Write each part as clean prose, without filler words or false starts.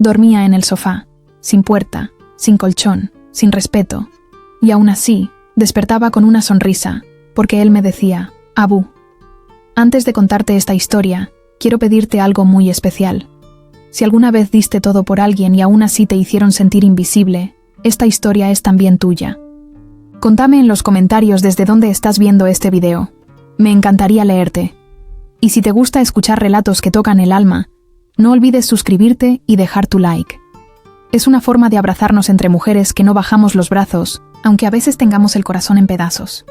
Dormía en el sofá, sin puerta, sin colchón, sin respeto, y aún así despertaba con una sonrisa, porque él me decía: Abu, antes de contarte esta historia, quiero pedirte algo muy especial. Si alguna vez diste todo por alguien y aún así te hicieron sentir invisible, esta historia es también tuya. Contame en los comentarios desde dónde estás viendo este video. Me encantaría leerte. Y si te gusta escuchar relatos que tocan el alma, no olvides suscribirte y dejar tu like. Es una forma de abrazarnos entre mujeres que no bajamos los brazos, aunque a veces tengamos el corazón en pedazos.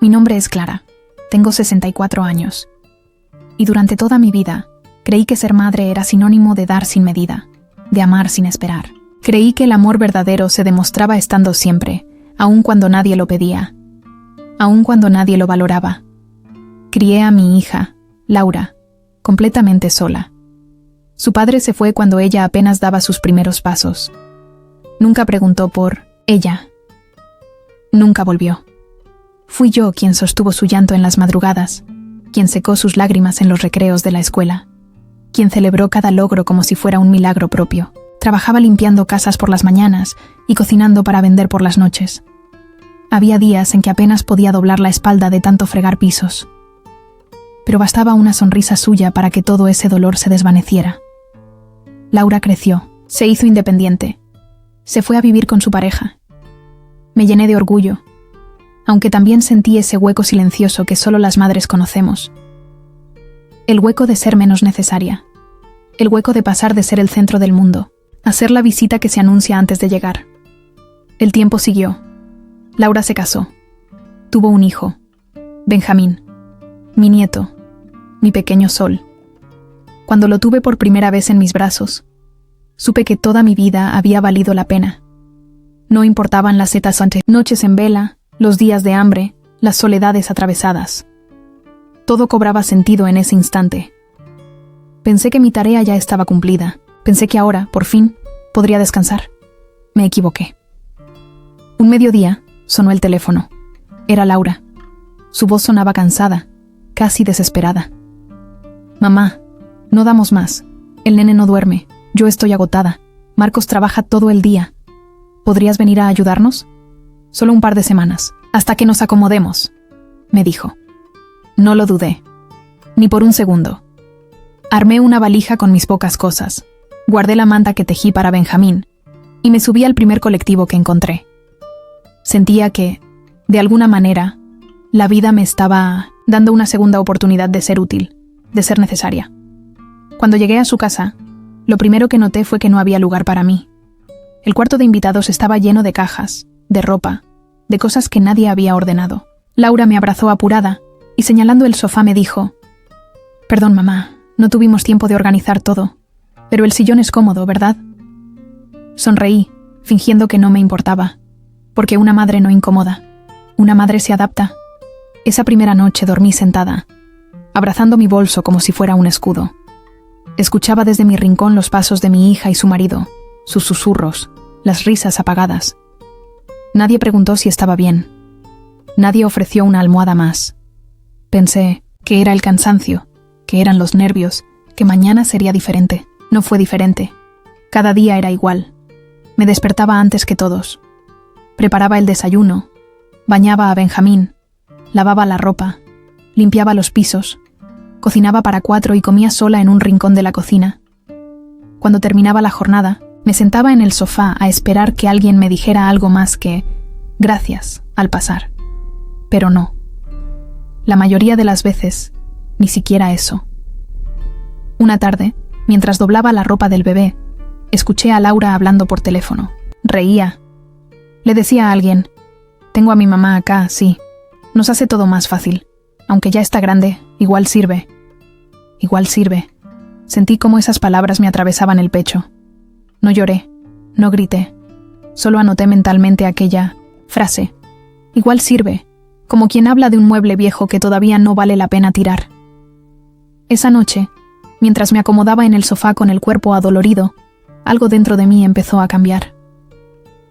Mi nombre es Clara. Tengo 64 años. Y durante toda mi vida, creí que ser madre era sinónimo de dar sin medida, de amar sin esperar. Creí que el amor verdadero se demostraba estando siempre, aun cuando nadie lo pedía, aun cuando nadie lo valoraba. Crié a mi hija, Laura, completamente sola. Su padre se fue cuando ella apenas daba sus primeros pasos. Nunca preguntó por ella. Nunca volvió. Fui yo quien sostuvo su llanto en las madrugadas, quien secó sus lágrimas en los recreos de la escuela, quien celebró cada logro como si fuera un milagro propio. Trabajaba limpiando casas por las mañanas y cocinando para vender por las noches. Había días en que apenas podía doblar la espalda de tanto fregar pisos. Pero bastaba una sonrisa suya para que todo ese dolor se desvaneciera. Laura creció, se hizo independiente, se fue a vivir con su pareja. Me llené de orgullo, aunque también sentí ese hueco silencioso que solo las madres conocemos. El hueco de ser menos necesaria. El hueco de pasar de ser el centro del mundo a ser la visita que se anuncia antes de llegar. El tiempo siguió. Laura se casó. Tuvo un hijo, Benjamín, mi nieto, mi pequeño sol. Cuando lo tuve por primera vez en mis brazos, supe que toda mi vida había valido la pena. No importaban las noches en vela, los días de hambre, las soledades atravesadas. Todo cobraba sentido en ese instante. Pensé que mi tarea ya estaba cumplida. Pensé que ahora, por fin, podría descansar. Me equivoqué. Un mediodía, sonó el teléfono. Era Laura. Su voz sonaba cansada, casi desesperada. Mamá, no damos más. El nene no duerme. Yo estoy agotada. Marcos trabaja todo el día. ¿Podrías venir a ayudarnos? Solo un par de semanas, hasta que nos acomodemos, me dijo. No lo dudé, ni por un segundo. Armé una valija con mis pocas cosas, guardé la manta que tejí para Benjamín y me subí al primer colectivo que encontré. Sentía que, de alguna manera, la vida me estaba dando una segunda oportunidad de ser útil, de ser necesaria. Cuando llegué a su casa, lo primero que noté fue que no había lugar para mí. El cuarto de invitados estaba lleno de cajas, de ropa, de cosas que nadie había ordenado. Laura me abrazó apurada y señalando el sofá me dijo: «Perdón, mamá, no tuvimos tiempo de organizar todo, pero el sillón es cómodo, ¿verdad?» Sonreí, fingiendo que no me importaba, porque una madre no incomoda, una madre se adapta. Esa primera noche dormí sentada, abrazando mi bolso como si fuera un escudo. Escuchaba desde mi rincón los pasos de mi hija y su marido, sus susurros, las risas apagadas. Nadie preguntó si estaba bien. Nadie ofreció una almohada más. Pensé que era el cansancio, que eran los nervios, que mañana sería diferente. No fue diferente. Cada día era igual. Me despertaba antes que todos. Preparaba el desayuno, bañaba a Benjamín, lavaba la ropa, limpiaba los pisos, cocinaba para 4 y comía sola en un rincón de la cocina. Cuando terminaba la jornada, me sentaba en el sofá a esperar que alguien me dijera algo más que «gracias» al pasar. Pero no. La mayoría de las veces, ni siquiera eso. Una tarde, mientras doblaba la ropa del bebé, escuché a Laura hablando por teléfono. Reía. Le decía a alguien: «Tengo a mi mamá acá, sí. Nos hace todo más fácil. Aunque ya está grande, igual sirve». Igual sirve. Sentí cómo esas palabras me atravesaban el pecho. No lloré, no grité, solo anoté mentalmente aquella frase. Igual sirve, como quien habla de un mueble viejo que todavía no vale la pena tirar. Esa noche, mientras me acomodaba en el sofá con el cuerpo adolorido, algo dentro de mí empezó a cambiar.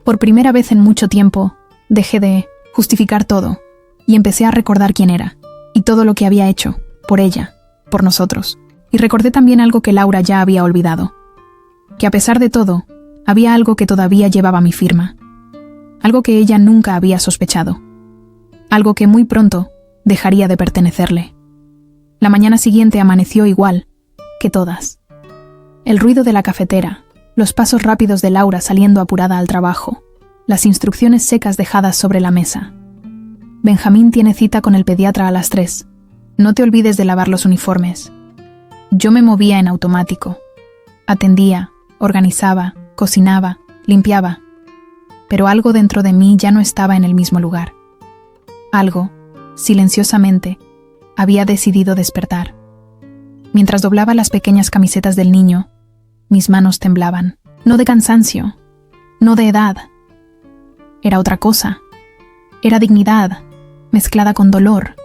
Por primera vez en mucho tiempo, dejé de justificar todo y empecé a recordar quién era y todo lo que había hecho, por ella, por nosotros. Y recordé también algo que Laura ya había olvidado. que a pesar de todo, había algo que todavía llevaba mi firma, algo que ella nunca había sospechado, algo que muy pronto dejaría de pertenecerle. La mañana siguiente amaneció igual que todas. El ruido de la cafetera, los pasos rápidos de Laura saliendo apurada al trabajo, las instrucciones secas dejadas sobre la mesa. Benjamín tiene cita con el pediatra a las 3. No te olvides de lavar los uniformes. Yo me movía en automático. Atendía, organizaba, cocinaba, limpiaba. Pero algo dentro de mí ya no estaba en el mismo lugar. Algo, silenciosamente, había decidido despertar. Mientras doblaba las pequeñas camisetas del niño, mis manos temblaban. No de cansancio, no de edad. Era otra cosa. Era dignidad, mezclada con dolor.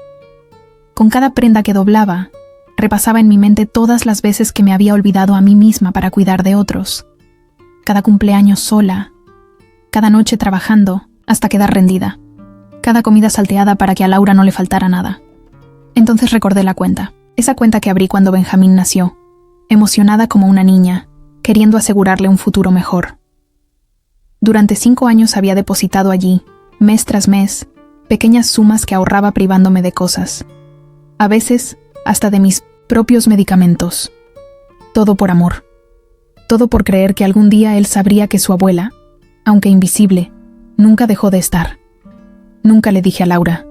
Con cada prenda que doblaba, repasaba en mi mente todas las veces que me había olvidado a mí misma para cuidar de otros. Cada cumpleaños sola, cada noche trabajando hasta quedar rendida, cada comida salteada para que a Laura no le faltara nada. Entonces recordé la cuenta, esa cuenta que abrí cuando Benjamín nació, emocionada como una niña, queriendo asegurarle un futuro mejor. Durante 5 años había depositado allí, mes tras mes, pequeñas sumas que ahorraba privándome de cosas, a veces hasta de mis propios medicamentos. Todo por amor. Todo por creer que algún día él sabría que su abuela, aunque invisible, nunca dejó de estar. Nunca le dije a Laura.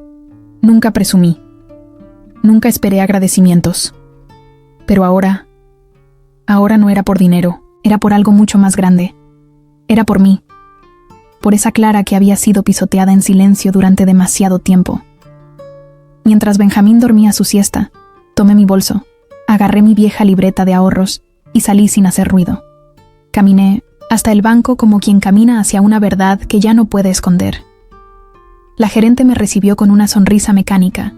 Nunca presumí. Nunca esperé agradecimientos. Pero ahora no era por dinero, era por algo mucho más grande. Era por mí. Por esa Clara que había sido pisoteada en silencio durante demasiado tiempo. Mientras Benjamín dormía su siesta, tomé mi bolso, agarré mi vieja libreta de ahorros y salí sin hacer ruido. Caminé hasta el banco como quien camina hacia una verdad que ya no puede esconder. La gerente me recibió con una sonrisa mecánica,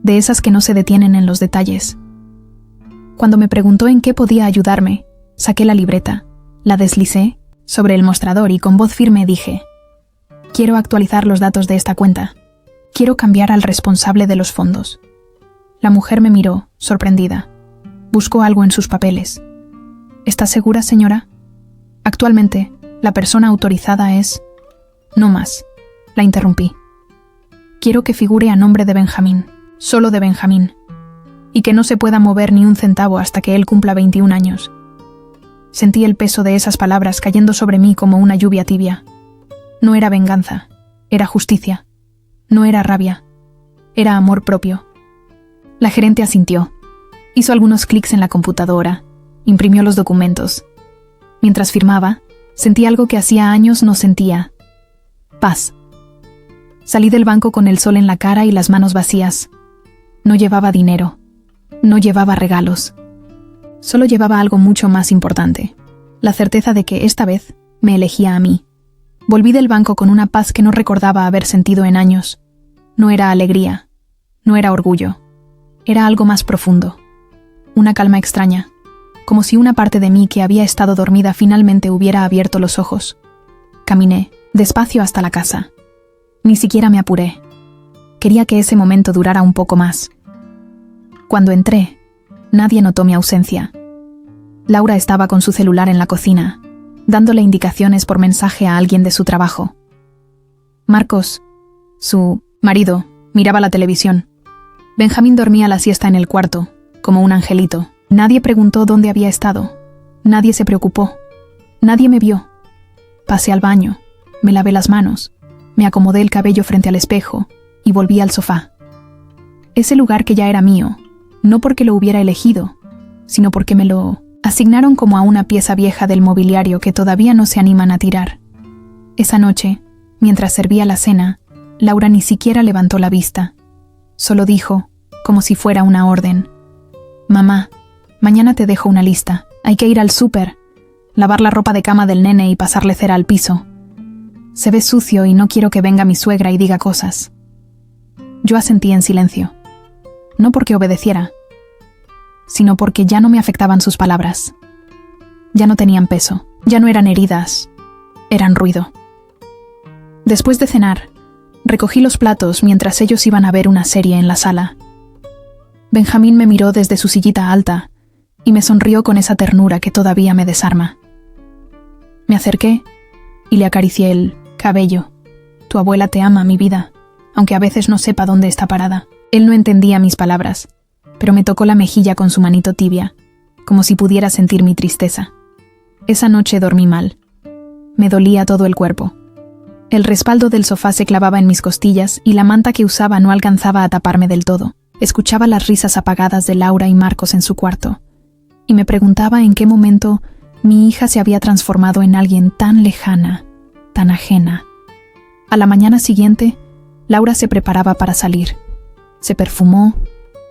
de esas que no se detienen en los detalles. Cuando me preguntó en qué podía ayudarme, saqué la libreta, la deslicé sobre el mostrador y con voz firme dije: quiero actualizar los datos de esta cuenta. Quiero cambiar al responsable de los fondos. La mujer me miró, sorprendida. Buscó algo en sus papeles. ¿Está segura, señora? Actualmente, la persona autorizada es... No más. La interrumpí. Quiero que figure a nombre de Benjamín, solo de Benjamín, y que no se pueda mover ni un centavo hasta que él cumpla 21 años. Sentí el peso de esas palabras cayendo sobre mí como una lluvia tibia. No era venganza, era justicia. No era rabia, era amor propio. La gerente asintió. Hizo algunos clics en la computadora, imprimió los documentos. Mientras firmaba, sentí algo que hacía años no sentía. Paz. Salí del banco con el sol en la cara y las manos vacías. No llevaba dinero, no llevaba regalos. Solo llevaba algo mucho más importante, la certeza de que esta vez me elegía a mí. Volví del banco con una paz que no recordaba haber sentido en años. No era alegría, no era orgullo, era algo más profundo. Una calma extraña, como si una parte de mí que había estado dormida finalmente hubiera abierto los ojos. Caminé, despacio hasta la casa. Ni siquiera me apuré. Quería que ese momento durara un poco más. Cuando entré, nadie notó mi ausencia. Laura estaba con su celular en la cocina, dándole indicaciones por mensaje a alguien de su trabajo. Marcos, su marido, miraba la televisión. Benjamín dormía la siesta en el cuarto, como un angelito. Nadie preguntó dónde había estado. Nadie se preocupó. Nadie me vio. Pasé al baño, me lavé las manos, me acomodé el cabello frente al espejo y volví al sofá. Ese lugar que ya era mío, no porque lo hubiera elegido, sino porque me lo asignaron como a una pieza vieja del mobiliario que todavía no se animan a tirar. Esa noche, mientras servía la cena, Laura ni siquiera levantó la vista. Solo dijo, como si fuera una orden: «Mamá, mañana te dejo una lista. Hay que ir al súper, lavar la ropa de cama del nene y pasarle cera al piso. Se ve sucio y no quiero que venga mi suegra y diga cosas». Yo asentí en silencio. No porque obedeciera, sino porque ya no me afectaban sus palabras. Ya no tenían peso, ya no eran heridas, eran ruido. Después de cenar, recogí los platos mientras ellos iban a ver una serie en la sala. Benjamín me miró desde su sillita alta y me sonrió con esa ternura que todavía me desarma. Me acerqué y le acaricié el cabello. Tu abuela te ama, mi vida, aunque a veces no sepa dónde está parada. Él no entendía mis palabras, pero me tocó la mejilla con su manito tibia, como si pudiera sentir mi tristeza. Esa noche dormí mal. Me dolía todo el cuerpo. El respaldo del sofá se clavaba en mis costillas y la manta que usaba no alcanzaba a taparme del todo. Escuchaba las risas apagadas de Laura y Marcos en su cuarto, y me preguntaba en qué momento mi hija se había transformado en alguien tan lejana, tan ajena. A la mañana siguiente, Laura se preparaba para salir. Se perfumó,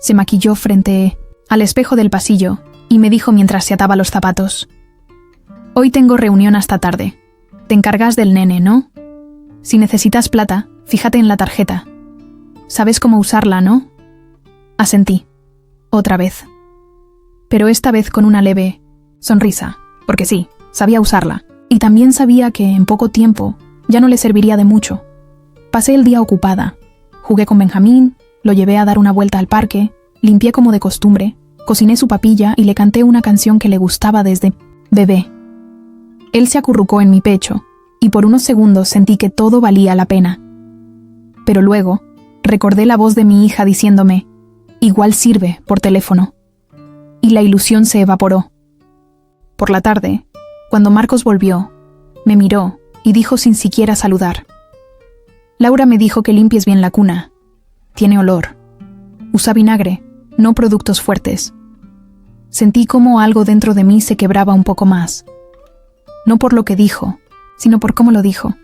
se maquilló frente al espejo del pasillo y me dijo mientras se ataba los zapatos: «Hoy tengo reunión hasta tarde. Te encargas del nene, ¿no? Si necesitas plata, fíjate en la tarjeta. Sabes cómo usarla, ¿no?» Asentí. Otra vez. Pero esta vez con una leve sonrisa, porque sí, sabía usarla. Y también sabía que en poco tiempo ya no le serviría de mucho. Pasé el día ocupada. Jugué con Benjamín, lo llevé a dar una vuelta al parque, limpié como de costumbre, cociné su papilla y le canté una canción que le gustaba desde bebé. Él se acurrucó en mi pecho, y por unos segundos sentí que todo valía la pena. Pero luego, recordé la voz de mi hija diciéndome: «Igual sirve», por teléfono. Y la ilusión se evaporó. Por la tarde, cuando Marcos volvió, me miró y dijo sin siquiera saludar: «Laura me dijo que limpies bien la cuna. Tiene olor. Usa vinagre, no productos fuertes». Sentí como algo dentro de mí se quebraba un poco más. No por lo que dijo, sino por cómo lo dijo.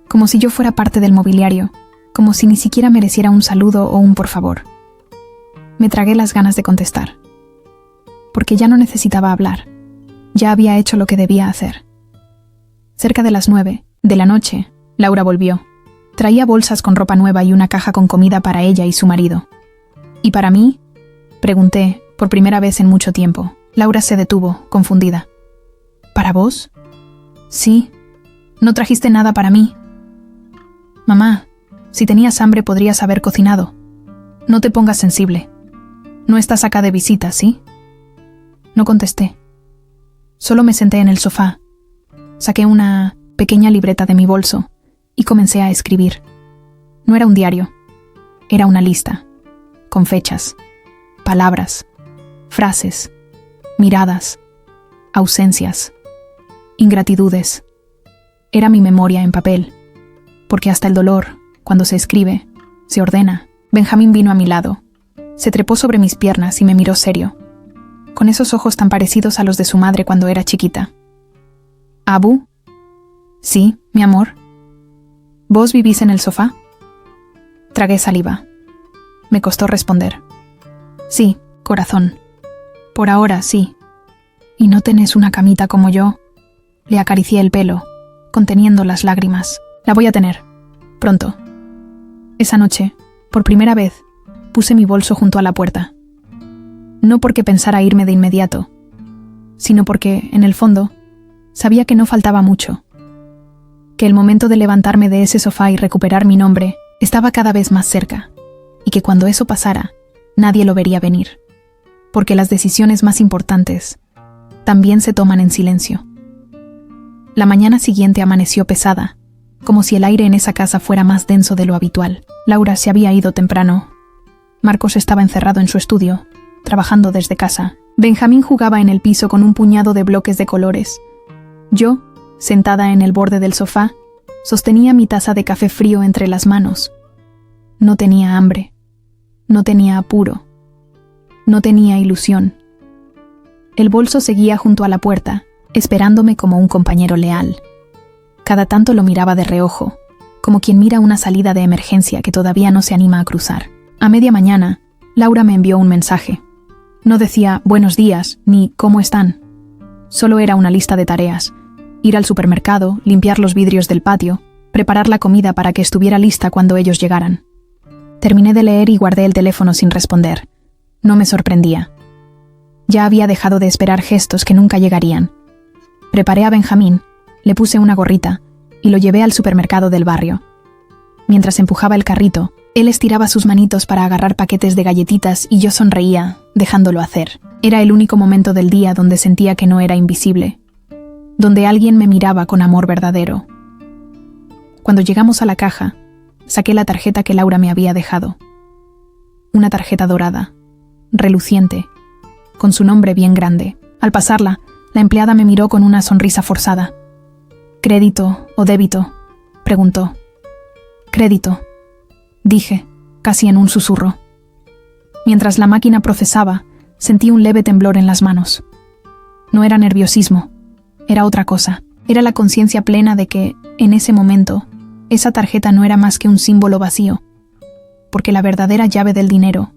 Como si yo fuera parte del mobiliario, como si ni siquiera mereciera un saludo o un por favor. Me tragué las ganas de contestar, porque ya no necesitaba hablar. Ya había hecho lo que debía hacer. Cerca de las 9 de la noche, Laura volvió. Traía bolsas con ropa nueva y una caja con comida para ella y su marido. ¿Y para mí?, pregunté, por primera vez en mucho tiempo. Laura se detuvo, confundida. ¿Para vos? Sí. ¿No trajiste nada para mí? Mamá, si tenías hambre podrías haber cocinado. No te pongas sensible. No estás acá de visita, ¿sí? No contesté. Solo me senté en el sofá. Saqué una pequeña libreta de mi bolso y comencé a escribir. No era un diario. Era una lista, con fechas, palabras, frases, miradas, ausencias, ingratitudes. Era mi memoria en papel, porque hasta el dolor, cuando se escribe, se ordena. Benjamín vino a mi lado, se trepó sobre mis piernas y me miró serio, con esos ojos tan parecidos a los de su madre cuando era chiquita. ¿Abu? Sí, mi amor. ¿Vos vivís en el sofá? Tragué saliva. Me costó responder. Sí, corazón. Por ahora sí. ¿Y no tenés una camita como yo? Le acaricié el pelo, conteniendo las lágrimas. La voy a tener. Pronto. Esa noche, por primera vez, puse mi bolso junto a la puerta. No porque pensara irme de inmediato, sino porque, en el fondo, sabía que no faltaba mucho. Que el momento de levantarme de ese sofá y recuperar mi nombre estaba cada vez más cerca, y que cuando eso pasara, nadie lo vería venir. Porque las decisiones más importantes también se toman en silencio. La mañana siguiente amaneció pesada, como si el aire en esa casa fuera más denso de lo habitual. Laura se había ido temprano. Marcos estaba encerrado en su estudio, trabajando desde casa. Benjamín jugaba en el piso con un puñado de bloques de colores. Yo, sentada en el borde del sofá, sostenía mi taza de café frío entre las manos. No tenía hambre, no tenía apuro, no tenía ilusión. El bolso seguía junto a la puerta, esperándome como un compañero leal. Cada tanto lo miraba de reojo, como quien mira una salida de emergencia que todavía no se anima a cruzar. A media mañana, Laura me envió un mensaje. No decía «buenos días» ni «¿cómo están?». Solo era una lista de tareas. Ir al supermercado, limpiar los vidrios del patio, preparar la comida para que estuviera lista cuando ellos llegaran. Terminé de leer y guardé el teléfono sin responder. No me sorprendía. Ya había dejado de esperar gestos que nunca llegarían. Preparé a Benjamín, le puse una gorrita y lo llevé al supermercado del barrio. Mientras empujaba el carrito, él estiraba sus manitos para agarrar paquetes de galletitas y yo sonreía, dejándolo hacer. Era el único momento del día donde sentía que no era invisible. donde alguien me miraba con amor verdadero. Cuando llegamos a la caja, saqué la tarjeta que Laura me había dejado. Una tarjeta dorada, reluciente, con su nombre bien grande. Al pasarla, la empleada me miró con una sonrisa forzada. ¿Crédito o débito?, preguntó. Crédito, dije, casi en un susurro. Mientras la máquina procesaba, sentí un leve temblor en las manos. No era nerviosismo, era otra cosa. Era la conciencia plena de que, en ese momento, esa tarjeta no era más que un símbolo vacío, porque la verdadera llave del dinero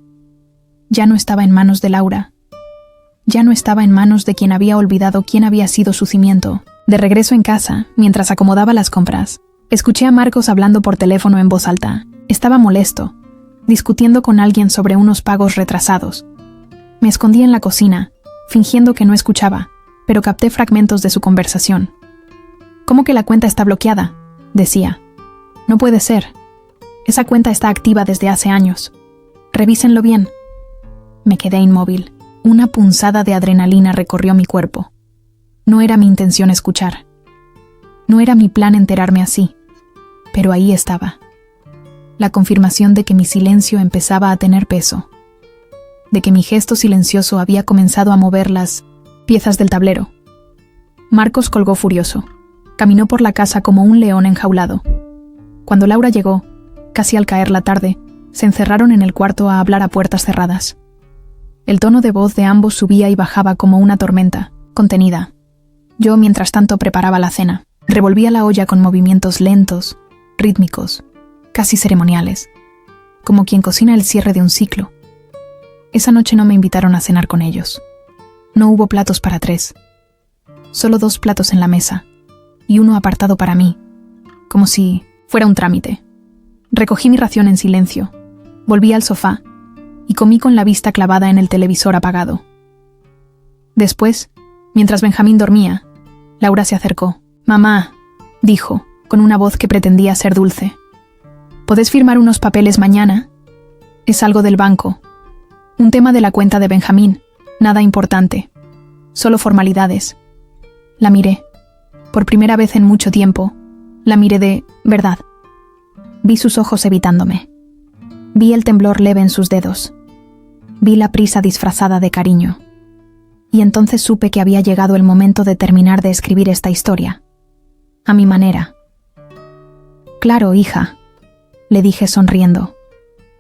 ya no estaba en manos de Laura, ya no estaba en manos de quien había olvidado quién había sido su cimiento. De regreso en casa, mientras acomodaba las compras, escuché a Marcos hablando por teléfono en voz alta. Estaba molesto, discutiendo con alguien sobre unos pagos retrasados. Me escondí en la cocina, fingiendo que no escuchaba, pero capté fragmentos de su conversación. ¿Cómo que la cuenta está bloqueada?, decía. No puede ser. Esa cuenta está activa desde hace años. Revísenlo bien. Me quedé inmóvil. Una punzada de adrenalina recorrió mi cuerpo. No era mi intención escuchar. No era mi plan enterarme así. Pero ahí estaba. La confirmación de que mi silencio empezaba a tener peso. De que mi gesto silencioso había comenzado a mover las piezas del tablero. Marcos colgó furioso. Caminó por la casa como un león enjaulado. Cuando Laura llegó, casi al caer la tarde, se encerraron en el cuarto a hablar a puertas cerradas. El tono de voz de ambos subía y bajaba como una tormenta, contenida. Yo, mientras tanto, preparaba la cena. Revolvía la olla con movimientos lentos, rítmicos, casi ceremoniales, como quien cocina el cierre de un ciclo. Esa noche no me invitaron a cenar con ellos. No hubo platos para 3. Solo 2 platos en la mesa, y uno apartado para mí, como si fuera un trámite. Recogí mi ración en silencio, volví al sofá y comí con la vista clavada en el televisor apagado. Después, mientras Benjamín dormía, Laura se acercó. «Mamá», dijo, con una voz que pretendía ser dulce. «¿Podés firmar unos papeles mañana? Es algo del banco. Un tema de la cuenta de Benjamín. Nada importante. Solo formalidades». La miré. Por primera vez en mucho tiempo, la miré de verdad. Vi sus ojos evitándome. Vi el temblor leve en sus dedos. Vi la prisa disfrazada de cariño. Y entonces supe que había llegado el momento de terminar de escribir esta historia. A mi manera. «Claro, hija», le dije sonriendo.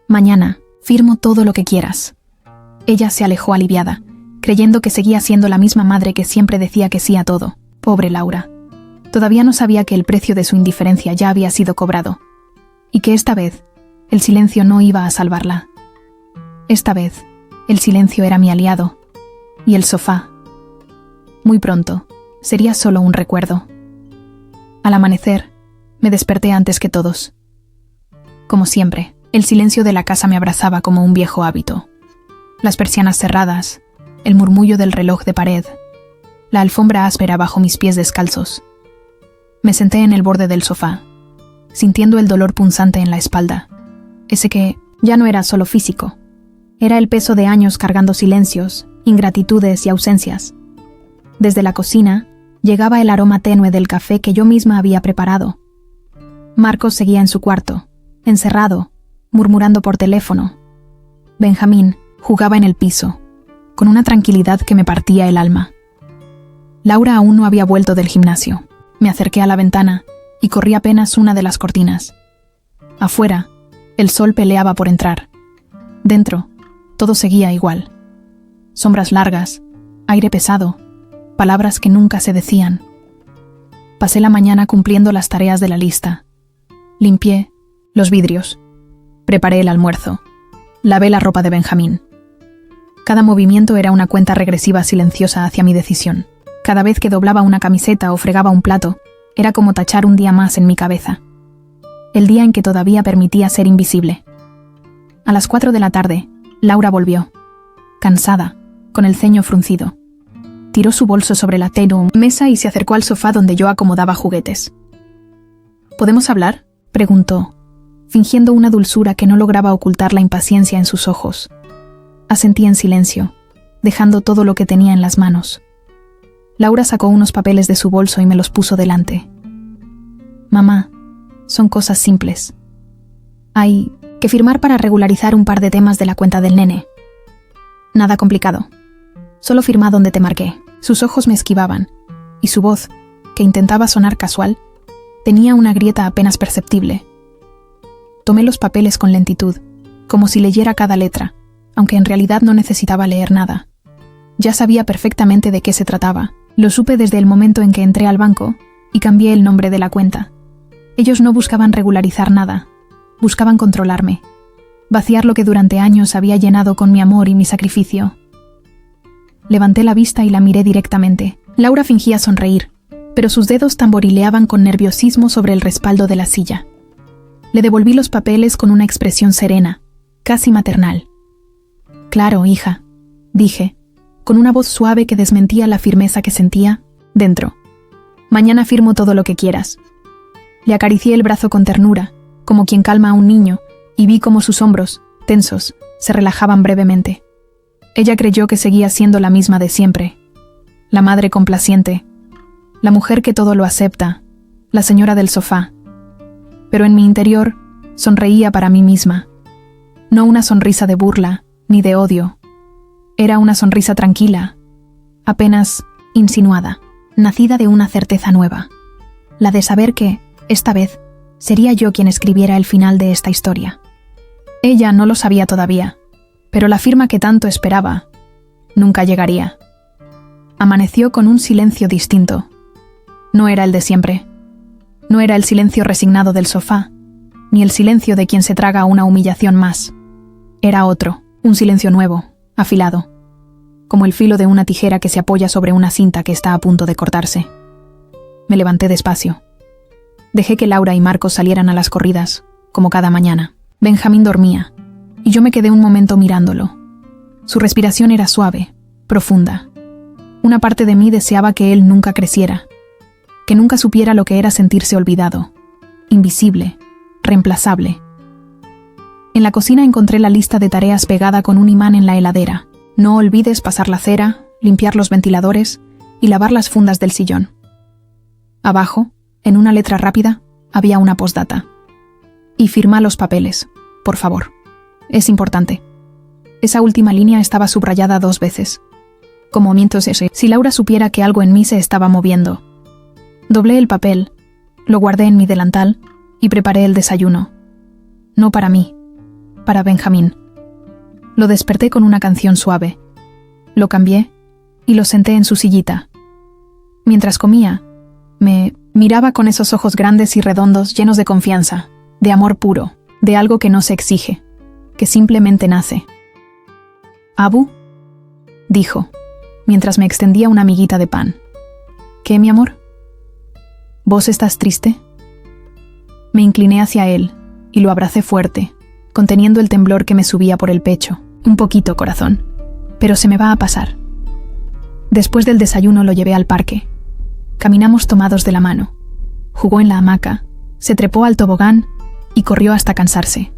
«Mañana, firmo todo lo que quieras». Ella se alejó aliviada, creyendo que seguía siendo la misma madre que siempre decía que sí a todo. Pobre Laura. Todavía no sabía que el precio de su indiferencia ya había sido cobrado, y que esta vez el silencio no iba a salvarla. Esta vez el silencio era mi aliado, y el sofá, muy pronto, sería solo un recuerdo. Al amanecer, me desperté antes que todos. Como siempre, el silencio de la casa me abrazaba como un viejo hábito. Las persianas cerradas, el murmullo del reloj de pared, la alfombra áspera bajo mis pies descalzos. Me senté en el borde del sofá, sintiendo el dolor punzante en la espalda, ese que ya no era solo físico, era el peso de años cargando silencios, ingratitudes y ausencias. Desde la cocina llegaba el aroma tenue del café que yo misma había preparado. Marcos seguía en su cuarto, encerrado, murmurando por teléfono. Benjamín jugaba en el piso, con una tranquilidad que me partía el alma. Laura aún no había vuelto del gimnasio. Me acerqué a la ventana y corrí apenas una de las cortinas. Afuera, el sol peleaba por entrar. Dentro, todo seguía igual. Sombras largas, aire pesado, palabras que nunca se decían. Pasé la mañana cumpliendo las tareas de la lista. Limpié los vidrios. Preparé el almuerzo. Lavé la ropa de Benjamín. Cada movimiento era una cuenta regresiva silenciosa hacia mi decisión. Cada vez que doblaba una camiseta o fregaba un plato, era como tachar un día más en mi cabeza. El día en que todavía permitía ser invisible. A las 4 de la tarde, Laura volvió. Cansada, con el ceño fruncido. Tiró su bolso sobre la mesa y se acercó al sofá donde yo acomodaba juguetes. ¿Podemos hablar?, preguntó, fingiendo una dulzura que no lograba ocultar la impaciencia en sus ojos. Asentí en silencio, dejando todo lo que tenía en las manos. Laura sacó unos papeles de su bolso y me los puso delante. Mamá, son cosas simples. Hay que firmar para regularizar un par de temas de la cuenta del nene. Nada complicado. Solo firma donde te marqué. Sus ojos me esquivaban, y su voz, que intentaba sonar casual, tenía una grieta apenas perceptible. Tomé los papeles con lentitud, como si leyera cada letra, aunque en realidad no necesitaba leer nada. Ya sabía perfectamente de qué se trataba. Lo supe desde el momento en que entré al banco y cambié el nombre de la cuenta. Ellos no buscaban regularizar nada, buscaban controlarme, vaciar lo que durante años había llenado con mi amor y mi sacrificio. Levanté la vista y la miré directamente. Laura fingía sonreír, pero sus dedos tamborileaban con nerviosismo sobre el respaldo de la silla. Le devolví los papeles con una expresión serena, casi maternal. Claro, hija, dije, con una voz suave que desmentía la firmeza que sentía dentro. Mañana firmo todo lo que quieras. Le acaricié el brazo con ternura, como quien calma a un niño, y vi cómo sus hombros, tensos, se relajaban brevemente. Ella creyó que seguía siendo la misma de siempre. La madre complaciente, la mujer que todo lo acepta, la señora del sofá. Pero en mi interior sonreía para mí misma. No una sonrisa de burla, ni de odio. Era una sonrisa tranquila, apenas insinuada, nacida de una certeza nueva. La de saber que, esta vez, sería yo quien escribiera el final de esta historia. Ella no lo sabía todavía, pero la firma que tanto esperaba nunca llegaría. Amaneció con un silencio distinto. No era el de siempre. No era el silencio resignado del sofá, ni el silencio de quien se traga una humillación más. Era otro, un silencio nuevo, afilado, como el filo de una tijera que se apoya sobre una cinta que está a punto de cortarse. Me levanté despacio. Dejé que Laura y Marcos salieran a las corridas, como cada mañana. Benjamín dormía, y yo me quedé un momento mirándolo. Su respiración era suave, profunda. Una parte de mí deseaba que él nunca creciera, que nunca supiera lo que era sentirse olvidado, invisible, reemplazable. En la cocina encontré la lista de tareas pegada con un imán en la heladera. No olvides pasar la cera, limpiar los ventiladores y lavar las fundas del sillón. Abajo, en una letra rápida, había una postdata. Y firma los papeles, por favor. Es importante. Esa última línea estaba subrayada 2 veces. Como mientras si Laura supiera que algo en mí se estaba moviendo. Doblé el papel, lo guardé en mi delantal y preparé el desayuno. No para mí, para Benjamín. Lo desperté con una canción suave. Lo cambié y lo senté en su sillita. Mientras comía, me miraba con esos ojos grandes y redondos llenos de confianza, de amor puro, de algo que no se exige, que simplemente nace. «Abu», dijo, mientras me extendía una miguita de pan. «¿Qué, mi amor? ¿Vos estás triste?» Me incliné hacia él y lo abracé fuerte, conteniendo el temblor que me subía por el pecho. «Un poquito, corazón, pero se me va a pasar». Después del desayuno lo llevé al parque. Caminamos tomados de la mano. Jugó en la hamaca, se trepó al tobogán y corrió hasta cansarse.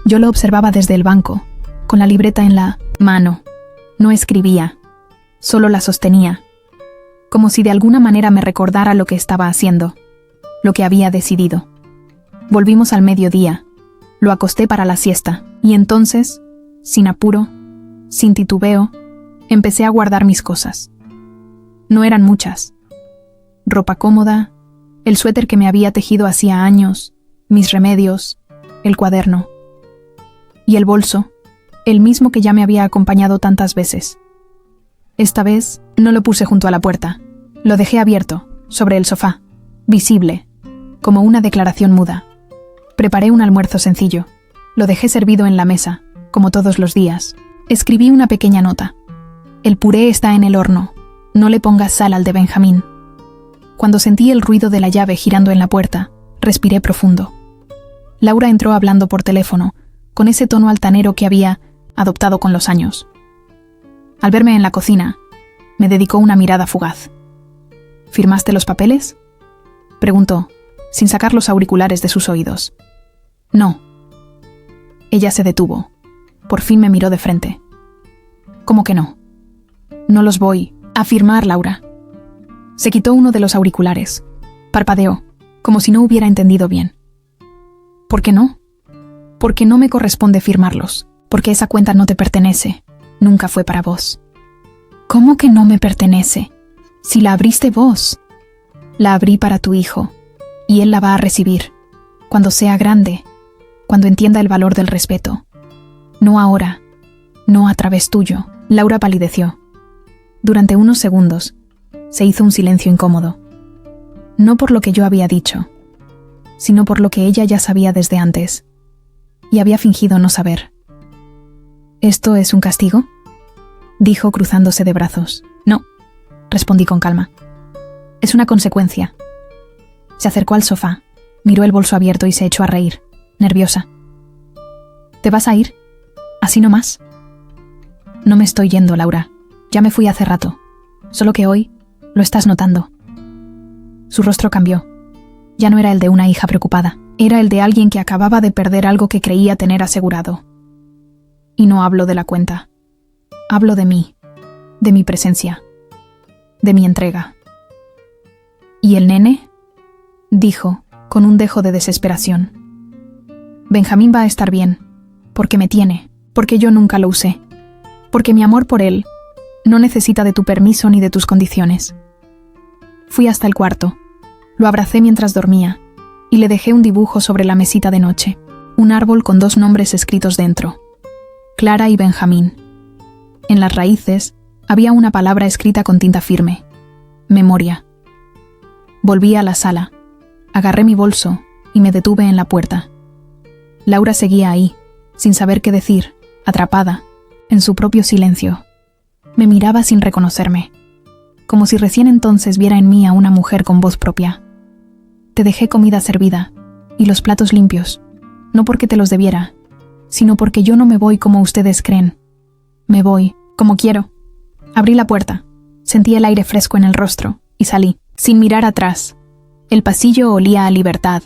Yo lo observaba desde el banco, con la libreta en la mano. No escribía, solo la sostenía, como si de alguna manera me recordara lo que estaba haciendo, lo que había decidido. Volvimos al mediodía, lo acosté para la siesta, y entonces, sin apuro, sin titubeo, empecé a guardar mis cosas. No eran muchas. Ropa cómoda, el suéter que me había tejido hacía años, mis remedios, el cuaderno. Y el bolso, el mismo que ya me había acompañado tantas veces. Esta vez no lo puse junto a la puerta, lo dejé abierto, sobre el sofá, visible, como una declaración muda. Preparé un almuerzo sencillo, lo dejé servido en la mesa, como todos los días. Escribí una pequeña nota. «El puré está en el horno, no le pongas sal al de Benjamín». Cuando sentí el ruido de la llave girando en la puerta, respiré profundo. Laura entró hablando por teléfono, con ese tono altanero que había adoptado con los años. Al verme en la cocina, me dedicó una mirada fugaz. «¿Firmaste los papeles?», preguntó, sin sacar los auriculares de sus oídos. «No». Ella se detuvo. Por fin me miró de frente. «¿Cómo que no?» «No los voy a firmar, Laura. Se quitó uno de los auriculares. Parpadeó, como si no hubiera entendido bien. ¿Por qué no? Porque no me corresponde firmarlos, porque esa cuenta no te pertenece, nunca fue para vos. ¿Cómo que no me pertenece? Si la abriste vos. La abrí para tu hijo, y él la va a recibir, cuando sea grande, cuando entienda el valor del respeto. No ahora, no a través tuyo. Laura palideció. Durante unos segundos, se hizo un silencio incómodo. No por lo que yo había dicho, sino por lo que ella ya sabía desde antes, y había fingido no saber. ¿Esto es un castigo?, dijo cruzándose de brazos. No, respondí con calma. Es una consecuencia. Se acercó al sofá, miró el bolso abierto y se echó a reír, nerviosa. ¿Te vas a ir? ¿Así nomás? No me estoy yendo, Laura. Ya me fui hace rato. Solo que hoy lo estás notando. Su rostro cambió. Ya no era el de una hija preocupada. Era el de alguien que acababa de perder algo que creía tener asegurado. Y no hablo de la cuenta. Hablo de mí, de mi presencia, de mi entrega. ¿Y el nene?, dijo, con un dejo de desesperación. Benjamín va a estar bien, porque me tiene, porque yo nunca lo usé, porque mi amor por él no necesita de tu permiso ni de tus condiciones. Fui hasta el cuarto, lo abracé mientras dormía y le dejé un dibujo sobre la mesita de noche, un árbol con 2 nombres escritos dentro, Clara y Benjamín. En las raíces había una palabra escrita con tinta firme, memoria. Volví a la sala, agarré mi bolso y me detuve en la puerta. Laura seguía ahí, sin saber qué decir, atrapada, en su propio silencio. Me miraba sin reconocerme, como si recién entonces viera en mí a una mujer con voz propia. Te dejé comida servida y los platos limpios, no porque te los debiera, sino porque yo no me voy como ustedes creen. Me voy como quiero. Abrí la puerta, sentí el aire fresco en el rostro y salí, sin mirar atrás. El pasillo olía a libertad,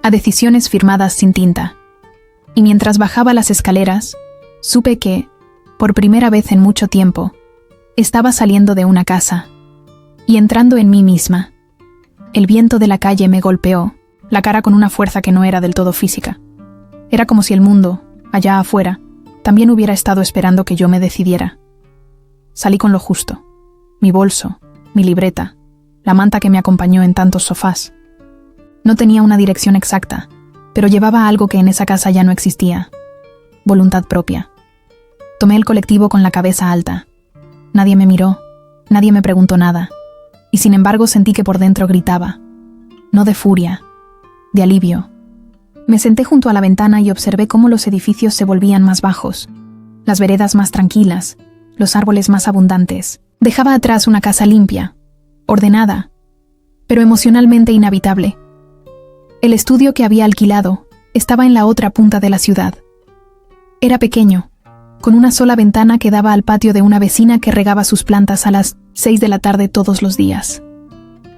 a decisiones firmadas sin tinta. Y mientras bajaba las escaleras, supe que, por primera vez en mucho tiempo, estaba saliendo de una casa y entrando en mí misma. El viento de la calle me golpeó, la cara con una fuerza que no era del todo física. Era como si el mundo, allá afuera, también hubiera estado esperando que yo me decidiera. Salí con lo justo, mi bolso, mi libreta, la manta que me acompañó en tantos sofás. No tenía una dirección exacta, pero llevaba algo que en esa casa ya no existía: voluntad propia. Tomé el colectivo con la cabeza alta. Nadie me miró, nadie me preguntó nada, y sin embargo sentí que por dentro gritaba, no de furia, de alivio. Me senté junto a la ventana y observé cómo los edificios se volvían más bajos, las veredas más tranquilas, los árboles más abundantes. Dejaba atrás una casa limpia, ordenada, pero emocionalmente inhabitable. El estudio que había alquilado estaba en la otra punta de la ciudad. Era pequeño, con una sola ventana que daba al patio de una vecina que regaba sus plantas a las 6 de la tarde todos los días.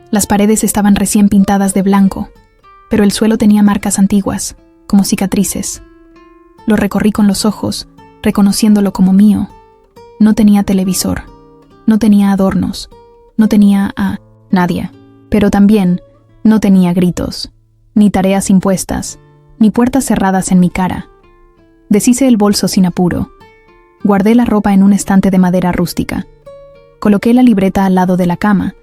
Las paredes estaban recién pintadas de blanco, pero el suelo tenía marcas antiguas, como cicatrices. Lo recorrí con los ojos, reconociéndolo como mío. No tenía televisor, no tenía adornos, no tenía a nadie, pero también no tenía gritos, ni tareas impuestas, ni puertas cerradas en mi cara. Deshice el bolso sin apuro. Guardé la ropa en un estante de madera rústica. Coloqué la libreta al lado de la cama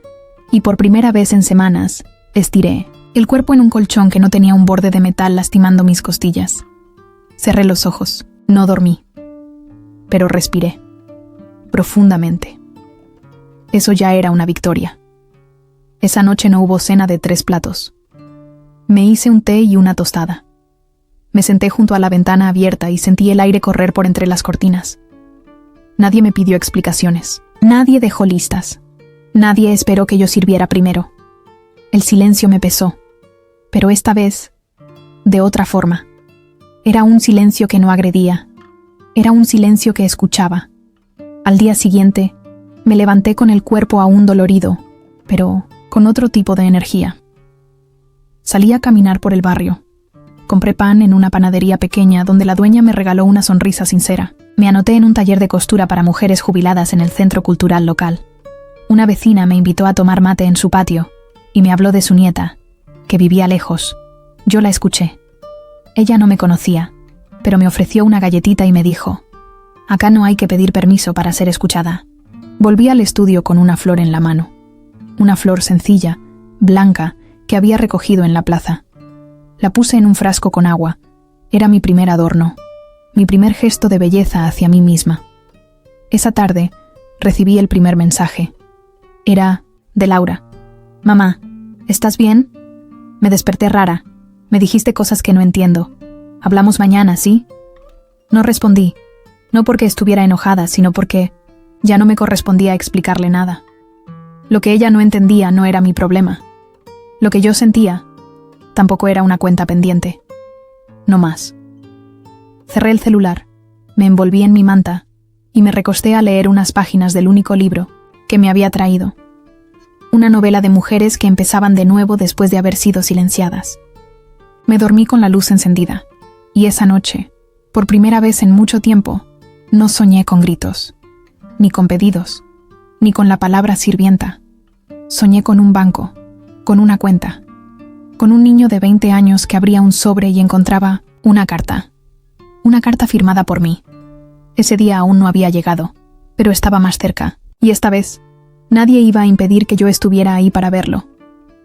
y por primera vez en semanas estiré el cuerpo en un colchón que no tenía un borde de metal lastimando mis costillas. Cerré los ojos. No dormí, pero respiré profundamente. Eso ya era una victoria. Esa noche no hubo cena de 3 platos. Me hice un té y una tostada. Me senté junto a la ventana abierta y sentí el aire correr por entre las cortinas. Nadie me pidió explicaciones. Nadie dejó listas. Nadie esperó que yo sirviera primero. El silencio me pesó, pero esta vez, de otra forma. Era un silencio que no agredía. Era un silencio que escuchaba. Al día siguiente, me levanté con el cuerpo aún dolorido, pero con otro tipo de energía. Salí a caminar por el barrio. Compré pan en una panadería pequeña donde la dueña me regaló una sonrisa sincera. Me anoté en un taller de costura para mujeres jubiladas en el centro cultural local. Una vecina me invitó a tomar mate en su patio y me habló de su nieta, que vivía lejos. Yo la escuché. Ella no me conocía, pero me ofreció una galletita y me dijo: «Acá no hay que pedir permiso para ser escuchada». Volví al estudio con una flor en la mano. Una flor sencilla, blanca, que había recogido en la plaza. La puse en un frasco con agua. Era mi primer adorno, mi primer gesto de belleza hacia mí misma. Esa tarde recibí el primer mensaje. Era de Laura. «Mamá, ¿estás bien? Me desperté rara. Me dijiste cosas que no entiendo. Hablamos mañana, ¿sí?» No respondí, no porque estuviera enojada, sino porque ya no me correspondía explicarle nada. Lo que ella no entendía no era mi problema. Lo que yo sentía tampoco era una cuenta pendiente. No más. Cerré el celular, me envolví en mi manta y me recosté a leer unas páginas del único libro que me había traído. Una novela de mujeres que empezaban de nuevo después de haber sido silenciadas. Me dormí con la luz encendida, y esa noche, por primera vez en mucho tiempo, no soñé con gritos, ni con pedidos, ni con la palabra sirvienta. Soñé con un banco, con una cuenta, con un niño de 20 años que abría un sobre y encontraba una carta firmada por mí. Ese día aún no había llegado, pero estaba más cerca, y esta vez nadie iba a impedir que yo estuviera ahí para verlo,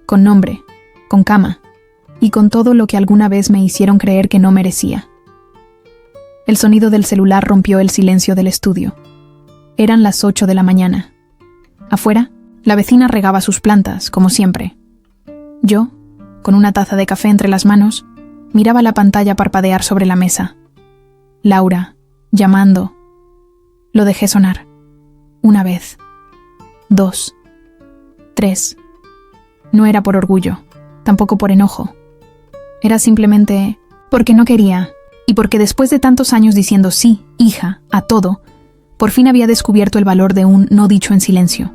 con nombre, con cama, y con todo lo que alguna vez me hicieron creer que no merecía. El sonido del celular rompió el silencio del estudio. Eran las 8 de la mañana. Afuera, la vecina regaba sus plantas, como siempre. Yo, con una taza de café entre las manos, miraba la pantalla parpadear sobre la mesa. Laura, llamando. Lo dejé sonar. Una vez. 2. 3. No era por orgullo, tampoco por enojo. Era simplemente porque no quería, y porque después de tantos años diciendo sí, hija, a todo, por fin había descubierto el valor de un no dicho en silencio.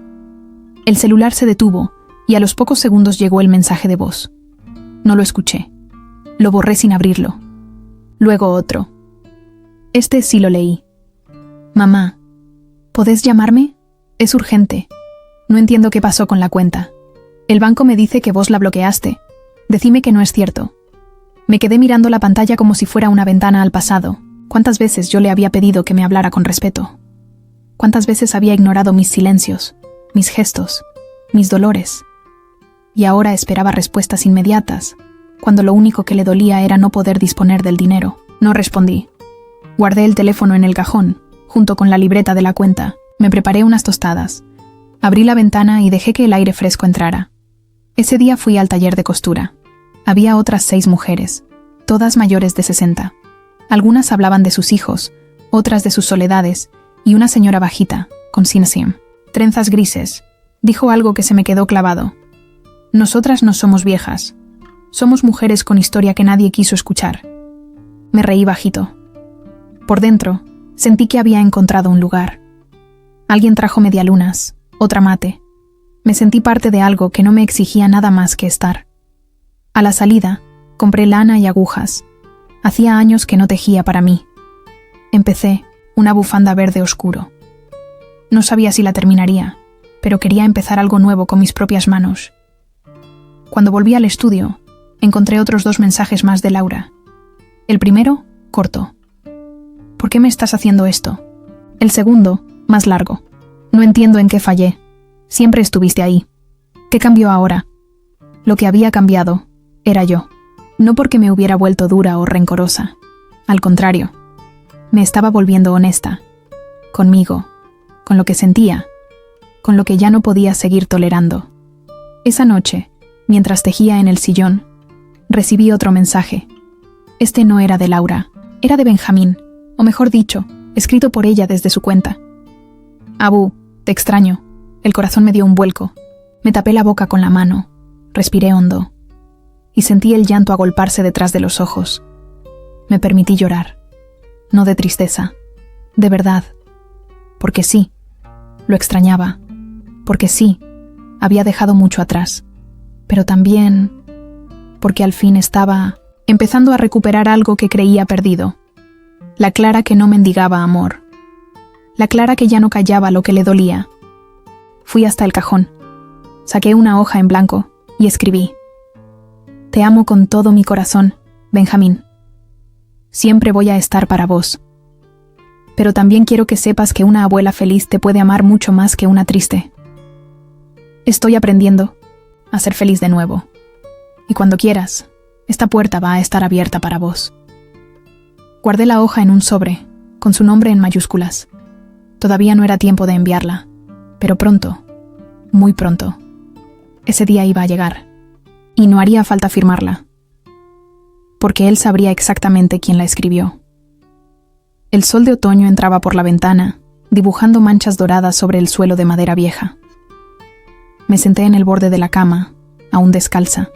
El celular se detuvo, y a los pocos segundos llegó el mensaje de voz. No lo escuché. Lo borré sin abrirlo. Luego otro. Este sí lo leí. «Mamá, ¿podés llamarme? Es urgente. No entiendo qué pasó con la cuenta. El banco me dice que vos la bloqueaste. Decime que no es cierto». Me quedé mirando la pantalla como si fuera una ventana al pasado. ¿Cuántas veces yo le había pedido que me hablara con respeto? ¿Cuántas veces había ignorado mis silencios, mis gestos, mis dolores? Y ahora esperaba respuestas inmediatas, cuando lo único que le dolía era no poder disponer del dinero. No respondí. Guardé el teléfono en el cajón, junto con la libreta de la cuenta. Me preparé unas tostadas. Abrí la ventana y dejé que el aire fresco entrara. Ese día fui al taller de costura. Había otras 6 mujeres, todas mayores de 60. Algunas hablaban de sus hijos, otras de sus soledades, y una señora bajita, con sinsiem, trenzas grises, dijo algo que se me quedó clavado. «Nosotras no somos viejas. Somos mujeres con historia que nadie quiso escuchar». Me reí bajito. Por dentro, sentí que había encontrado un lugar. Alguien trajo medialunas, otra mate. Me sentí parte de algo que no me exigía nada más que estar. A la salida, compré lana y agujas. Hacía años que no tejía para mí. Empecé una bufanda verde oscuro. No sabía si la terminaría, pero quería empezar algo nuevo con mis propias manos. Cuando volví al estudio, encontré otros 2 mensajes más de Laura. El primero, corto. «¿Por qué me estás haciendo esto?» El segundo, más largo. «No entiendo en qué fallé. Siempre estuviste ahí. ¿Qué cambió ahora?» Lo que había cambiado era yo. No porque me hubiera vuelto dura o rencorosa. Al contrario, me estaba volviendo honesta. Conmigo, con lo que sentía, con lo que ya no podía seguir tolerando. Esa noche, mientras tejía en el sillón, recibí otro mensaje. Este no era de Laura, era de Benjamín, o mejor dicho, escrito por ella desde su cuenta. «Abu, te extraño». El corazón me dio un vuelco. Me tapé la boca con la mano, respiré hondo, y sentí el llanto agolparse detrás de los ojos. Me permití llorar, no de tristeza, de verdad, porque sí, lo extrañaba, porque sí, había dejado mucho atrás, pero también porque al fin estaba empezando a recuperar algo que creía perdido. La Clara que no mendigaba amor, la Clara que ya no callaba lo que le dolía, Fui hasta el cajón. Saqué una hoja en blanco y escribí: Te amo con todo mi corazón, Benjamín. Siempre voy a estar para vos. Pero también quiero que sepas que una abuela feliz te puede amar mucho más que una triste. Estoy aprendiendo a ser feliz de nuevo. Y cuando quieras, esta puerta va a estar abierta para vos. Guardé la hoja en un sobre, con su nombre en mayúsculas. Todavía no era tiempo de enviarla, pero pronto, muy pronto, ese día iba a llegar, y no haría falta firmarla, porque él sabría exactamente quién la escribió. El sol de otoño entraba por la ventana, dibujando manchas doradas sobre el suelo de madera vieja. Me senté en el borde de la cama, aún descalza,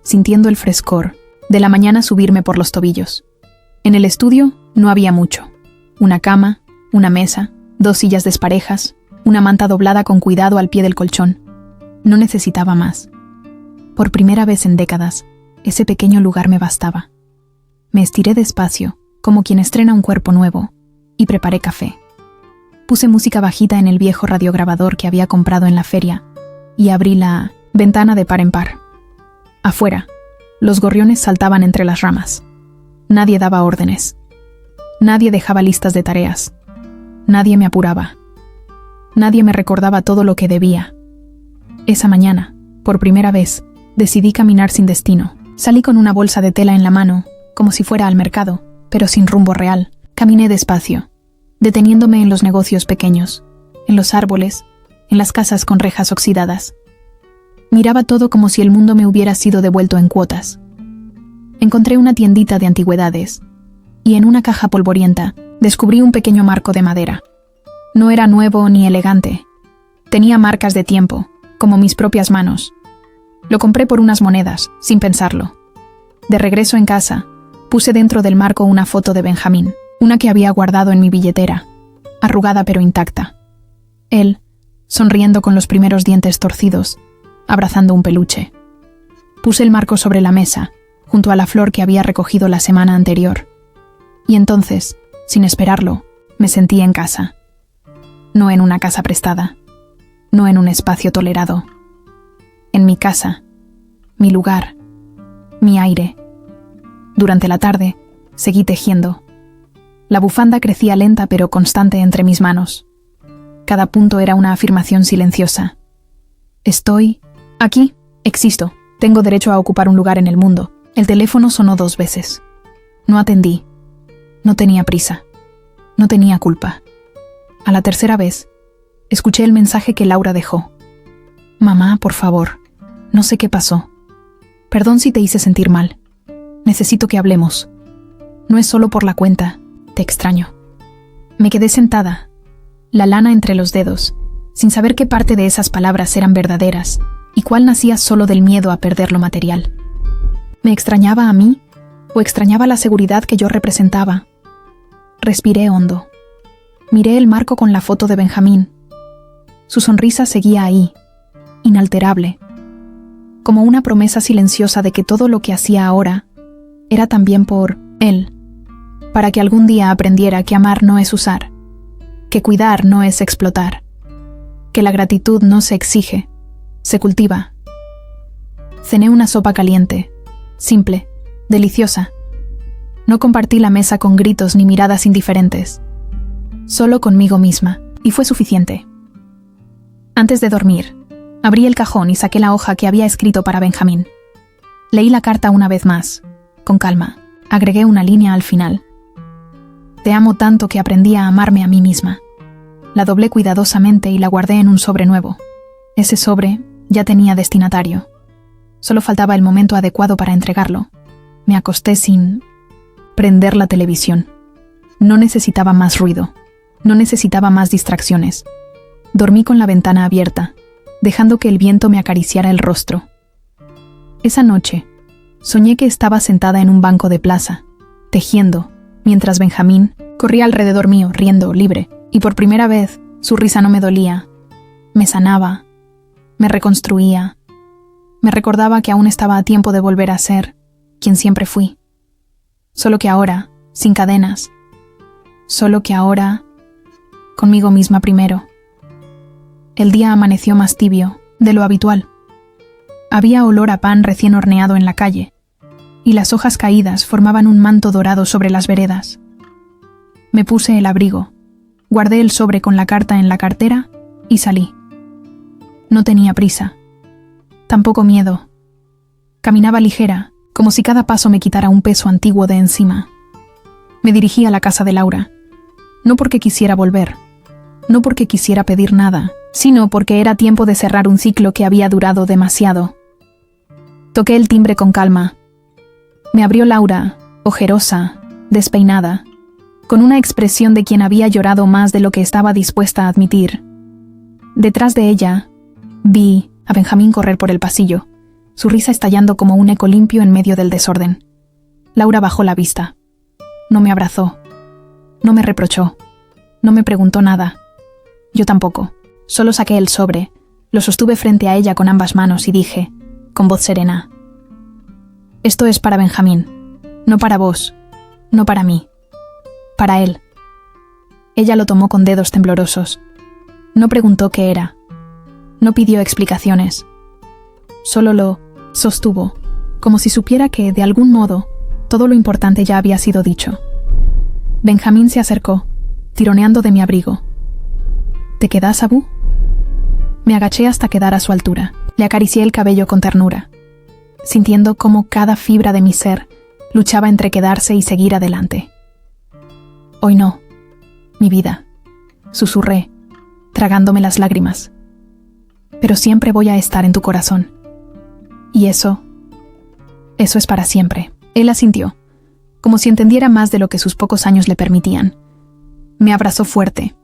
sintiendo el frescor de la mañana subirme por los tobillos. En el estudio no había mucho. Una cama, una mesa, 2 sillas desparejas, una manta doblada con cuidado al pie del colchón. No necesitaba más. Por primera vez en décadas, ese pequeño lugar me bastaba. Me estiré despacio, como quien estrena un cuerpo nuevo, y preparé café. Puse música bajita en el viejo radiograbador que había comprado en la feria y abrí la ventana de par en par. Afuera, los gorriones saltaban entre las ramas. Nadie daba órdenes. Nadie dejaba listas de tareas. Nadie me apuraba. Nadie me recordaba todo lo que debía. Esa mañana, por primera vez, decidí caminar sin destino. Salí con una bolsa de tela en la mano, como si fuera al mercado, pero sin rumbo real. Caminé despacio, deteniéndome en los negocios pequeños, en los árboles, en las casas con rejas oxidadas. Miraba todo como si el mundo me hubiera sido devuelto en cuotas. Encontré una tiendita de antigüedades, y en una caja polvorienta descubrí un pequeño marco de madera. No era nuevo ni elegante. Tenía marcas de tiempo, como mis propias manos. Lo compré por unas monedas, sin pensarlo. De regreso en casa, puse dentro del marco una foto de Benjamín, una que había guardado en mi billetera, arrugada pero intacta. Él, sonriendo con los primeros dientes torcidos, abrazando un peluche. Puse el marco sobre la mesa, junto a la flor que había recogido la semana anterior. Y entonces, sin esperarlo, me sentí en casa. No en una casa prestada, no en un espacio tolerado. En mi casa, mi lugar, mi aire. Durante la tarde, seguí tejiendo. La bufanda crecía lenta pero constante entre mis manos. Cada punto era una afirmación silenciosa. Estoy aquí, existo, tengo derecho a ocupar un lugar en el mundo. El teléfono sonó 2 veces. No atendí. No tenía prisa. No tenía culpa. A la tercera vez, escuché el mensaje que Laura dejó. Mamá, por favor, no sé qué pasó. Perdón si te hice sentir mal. Necesito que hablemos. No es solo por la cuenta, te extraño. Me quedé sentada, la lana entre los dedos, sin saber qué parte de esas palabras eran verdaderas y cuál nacía solo del miedo a perder lo material. ¿Me extrañaba a mí o extrañaba la seguridad que yo representaba? Respiré hondo. Miré el marco con la foto de Benjamín. Su sonrisa seguía ahí, inalterable, como una promesa silenciosa de que todo lo que hacía ahora era también por él, para que algún día aprendiera que amar no es usar, que cuidar no es explotar, que la gratitud no se exige, se cultiva. Cené una sopa caliente, simple, deliciosa. No compartí la mesa con gritos ni miradas indiferentes, solo conmigo misma, y fue suficiente. Antes de dormir, abrí el cajón y saqué la hoja que había escrito para Benjamín. Leí la carta una vez más, con calma. Agregué una línea al final. Te amo tanto que aprendí a amarme a mí misma. La doblé cuidadosamente y la guardé en un sobre nuevo. Ese sobre ya tenía destinatario. Solo faltaba el momento adecuado para entregarlo. Me acosté sin prender la televisión. No necesitaba más ruido. No necesitaba más distracciones. Dormí con la ventana abierta, dejando que el viento me acariciara el rostro. Esa noche, soñé que estaba sentada en un banco de plaza, tejiendo, mientras Benjamín corría alrededor mío, riendo, libre, y por primera vez su risa no me dolía. Me sanaba, me reconstruía, me recordaba que aún estaba a tiempo de volver a ser quien siempre fui. Solo que ahora, sin cadenas. Solo que ahora, conmigo misma primero. El día amaneció más tibio de lo habitual. Había olor a pan recién horneado en la calle, y las hojas caídas formaban un manto dorado sobre las veredas. Me puse el abrigo, guardé el sobre con la carta en la cartera y salí. No tenía prisa, tampoco miedo. Caminaba ligera, como si cada paso me quitara un peso antiguo de encima. Me dirigí a la casa de Laura, no porque quisiera volver, no porque quisiera pedir nada, sino porque era tiempo de cerrar un ciclo que había durado demasiado. Toqué el timbre con calma. Me abrió Laura, ojerosa, despeinada, con una expresión de quien había llorado más de lo que estaba dispuesta a admitir. Detrás de ella, vi a Benjamín correr por el pasillo, su risa estallando como un eco limpio en medio del desorden. Laura bajó la vista. No me abrazó. No me reprochó. No me preguntó nada. Yo tampoco. Solo saqué el sobre, lo sostuve frente a ella con ambas manos y dije, con voz serena: «Esto es para Benjamín, no para vos, no para mí, para él». Ella lo tomó con dedos temblorosos. No preguntó qué era. No pidió explicaciones. Solo lo sostuvo, como si supiera que, de algún modo, todo lo importante ya había sido dicho. Benjamín se acercó, tironeando de mi abrigo. «¿Te quedas, Abu?». Me agaché hasta quedar a su altura. Le acaricié el cabello con ternura, sintiendo cómo cada fibra de mi ser luchaba entre quedarse y seguir adelante. «Hoy no, mi vida», susurré, tragándome las lágrimas. «Pero siempre voy a estar en tu corazón. Y eso es para siempre». Él asintió, como si entendiera más de lo que sus pocos años le permitían. Me abrazó fuerte,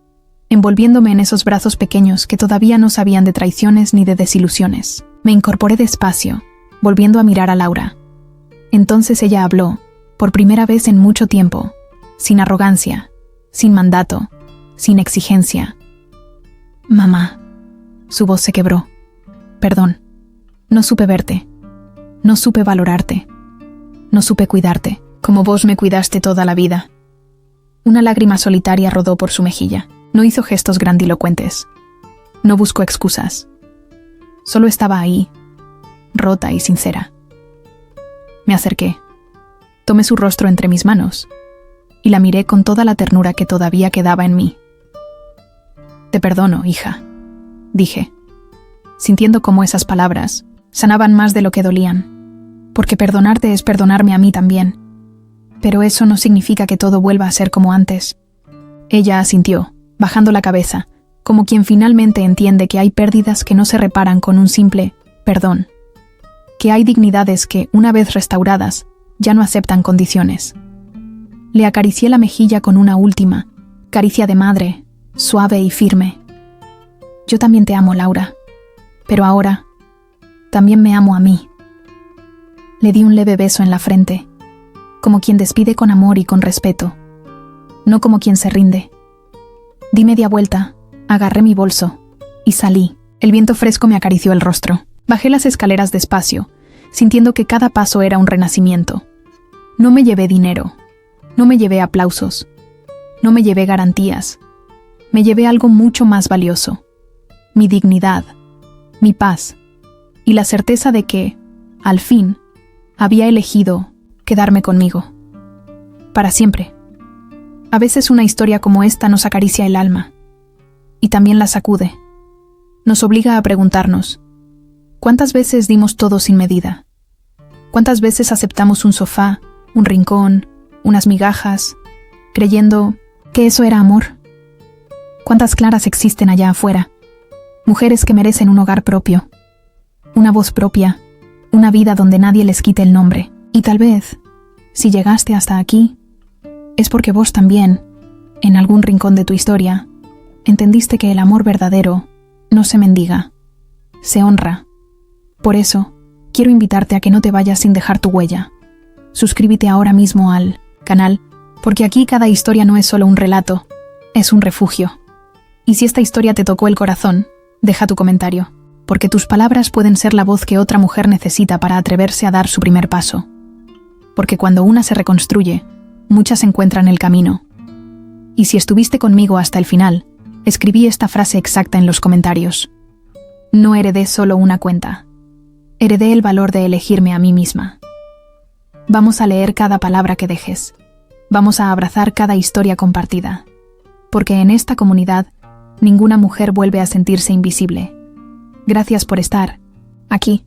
envolviéndome en esos brazos pequeños que todavía no sabían de traiciones ni de desilusiones. Me incorporé despacio, volviendo a mirar a Laura. Entonces ella habló, por primera vez en mucho tiempo, sin arrogancia, sin mandato, sin exigencia. «Mamá». Su voz se quebró. «Perdón. No supe verte. No supe valorarte. No supe cuidarte, como vos me cuidaste toda la vida». Una lágrima solitaria rodó por su mejilla. No hizo gestos grandilocuentes. No buscó excusas. Solo estaba ahí, rota y sincera. Me acerqué. Tomé su rostro entre mis manos y la miré con toda la ternura que todavía quedaba en mí. «Te perdono, hija», dije, sintiendo cómo esas palabras sanaban más de lo que dolían, porque perdonarte es perdonarme a mí también. Pero eso no significa que todo vuelva a ser como antes. Ella asintió, bajando la cabeza, como quien finalmente entiende que hay pérdidas que no se reparan con un simple perdón, que hay dignidades que, una vez restauradas, ya no aceptan condiciones. Le acaricié la mejilla con una última caricia de madre, suave y firme. «Yo también te amo, Laura, pero ahora también me amo a mí». Le di un leve beso en la frente, como quien despide con amor y con respeto, no como quien se rinde. Di media vuelta, agarré mi bolso y salí. El viento fresco me acarició el rostro. Bajé las escaleras despacio, sintiendo que cada paso era un renacimiento. No me llevé dinero, no me llevé aplausos, no me llevé garantías. Me llevé algo mucho más valioso: mi dignidad, mi paz y la certeza de que, al fin, había elegido quedarme conmigo. Para siempre. A veces una historia como esta nos acaricia el alma y también la sacude. Nos obliga a preguntarnos: ¿cuántas veces dimos todo sin medida? ¿Cuántas veces aceptamos un sofá, un rincón, unas migajas, creyendo que eso era amor? ¿Cuántas claras existen allá afuera? Mujeres que merecen un hogar propio, una voz propia, una vida donde nadie les quite el nombre. Y tal vez, si llegaste hasta aquí, es porque vos también, en algún rincón de tu historia, entendiste que el amor verdadero no se mendiga, se honra. Por eso, quiero invitarte a que no te vayas sin dejar tu huella. Suscríbete ahora mismo al canal, porque aquí cada historia no es solo un relato, es un refugio. Y si esta historia te tocó el corazón, deja tu comentario, porque tus palabras pueden ser la voz que otra mujer necesita para atreverse a dar su primer paso. Porque cuando una se reconstruye, muchas encuentran el camino. Y si estuviste conmigo hasta el final, escribí esta frase exacta en los comentarios. No heredé solo una cuenta. Heredé el valor de elegirme a mí misma. Vamos a leer cada palabra que dejes. Vamos a abrazar cada historia compartida. Porque en esta comunidad, ninguna mujer vuelve a sentirse invisible. Gracias por estar aquí.